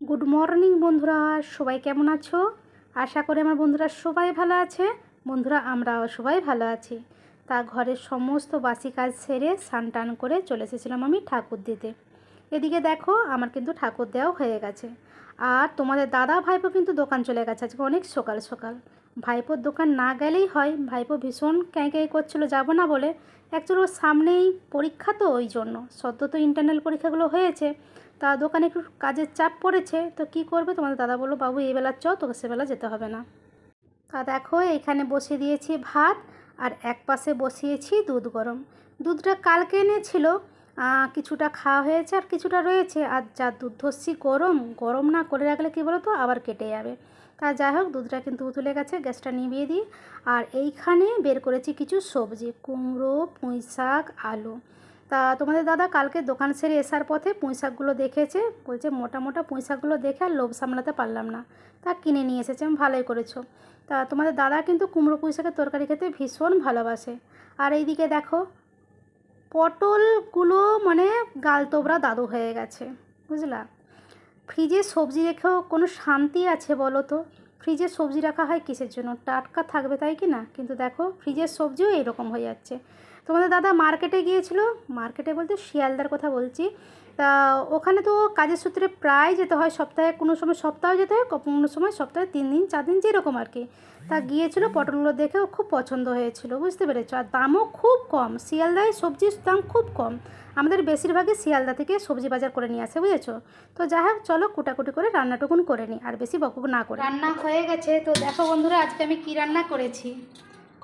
Good morning বন্ধুরা, সবাই কেমন আছো? আশা করি আমার বন্ধুরা সবাই ভালো আছে। বন্ধুরা, আমরাও সবাই ভালো আছি। তা ঘরের সমস্ত বাসি কাজ সেরে স্নান টান করে চলে এসেছিলাম আমি ঠাকুর দিতে। এদিকে দেখো, আমার কিন্তু ঠাকুর দেওয়া হয়ে গেছে। আর তোমাদের দাদা ভাইপো কিন্তু দোকান চলে গেছে আজকে অনেক সকাল সকাল। ভাইপোর দোকান না গেলেই হয়, ভাইপো ভীষণ ক্যাঁক্যাঁ করছিলো যাবো না বলে। অ্যাকচুয়ালি ওর সামনেই পরীক্ষা, তো ওই জন্য সদ্য তো ইন্টারনাল পরীক্ষাগুলো হয়েছে। তা দোকানে একটু কাজের চাপ পড়েছে, তো কি করবে, তোমাদের দাদা বললো বাবু এই বেলা চ, তোকে সেবেলা যেতে হবে না। তা দেখো, এখানে বসিয়ে দিয়েছি ভাত, আর এক পাশে বসিয়েছি দুধ গরম। দুধটা কালকে এনেছিল, কিছুটা খাওয়া হয়েছে আর কিছুটা রয়েছে। আর যা দুধ ধরছি গরম গরম না করে রাখলে কী বলো তো, আবার কেটে যাবে। তা যাই হোক, দুধটা কিন্তু উতলে গেছে, গ্যাসটা নিভিয়ে দিই। আর এইখানে বের করেছি কিছু সবজি, কুমড়ো, পুঁই শাক, আলু। তা তোমাদের দাদা কালকে দোকান সেরে আসার পথে পুঁই শাকগুলো দেখেছে, বলছে মোটা মোটা পুঁই শাকগুলো দেখে আর লোভ সামলাতে পারলাম না, তা কিনে নিয়ে এসেছে। আমি ভালোই করেছো। তা তোমাদের দাদা কিন্তু কুমড়ো পুঁই শাকের তরকারি খেতে ভীষণ ভালোবাসে। আর এইদিকে দেখো, পটলগুলো মানে গাল তোবড়া দাদু হয়ে গেছে, বুঝলা। ফ্রিজে সবজি রেখেও কোনো শান্তি আছে বলো তো? ফ্রিজে সবজি রাখা হয় কিসের জন্য? টাটকা থাকবে, তাই কি না? কিন্তু দেখো, ফ্রিজের সবজিও এইরকম হয়ে যাচ্ছে। তোমাদের দাদা মার্কেটে গিয়েছিল, মার্কেটে বলতে শিয়ালদার কথা বলছি। তা ওখানে তো কাজের সূত্রে প্রায় যেতে হয়, সপ্তাহে কোনো সময় সপ্তাহে যেতে হয়, কোনো সময় সপ্তাহে 3 দিন 4 দিন যেরকম আর কি। তা গিয়েছিল, পটলগুলো দেখেও খুব পছন্দ হয়েছিল, বুঝতে পেরেছো। আর দামও খুব কম, শিয়ালদায় সবজির দাম খুব কম। আমাদের বেশিরভাগই শিয়ালদা থেকে সবজি বাজার করে নিয়ে আসে, বুঝেছো। তো যাই হোক, চলো কুটাকুটি করে রান্নাটুকুন করে নিই, আর বেশি বকবক না করে। রান্না হয়ে গেছে। তো দেখো বন্ধুরা, আজকে আমি কি রান্না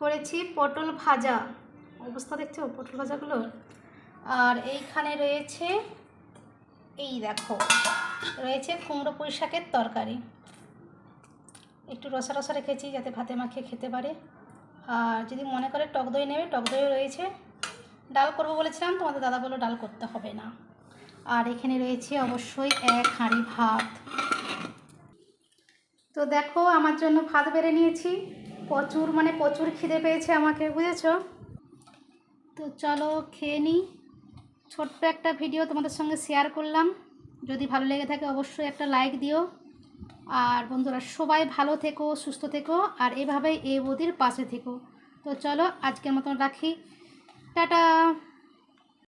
করেছি পটল ভাজা। অবস্থা দেখছো পটল ভাজাগুলো। আর এইখানে রয়েছে, এই দেখো, রয়েছে কুমড়ো পুঁই শাকের তরকারি। একটু রসা রসা রেখেছি যাতে ভাতে মাখিয়ে খেতে পারে। আর যদি মনে করে টক দই নেবে, টক দইও রয়েছে। ডাল করবো বলেছিলাম, তোমাদের দাদা বললো ডাল করতে হবে না। আর এখানে রয়েছে অবশ্যই 1 হাঁড়ি ভাত। তো দেখো, আমার জন্য ভাত বেড়ে নিয়েছি। প্রচুর খিদে পেয়েছে আমাকে, বুঝেছো। তো চলো খেয়ে নিই। ছোট্ট একটা ভিডিও তোমাদের সঙ্গে শেয়ার করলাম। যদি ভালো লেগে থাকে অবশ্যই একটা লাইক দিও। আর বন্ধুরা সবাই ভালো থেকো, সুস্থ থেকো, আর এভাবেই এই বৌদির পাশে থেকো। তো চলো আজকের মতন রাখি, টাটা।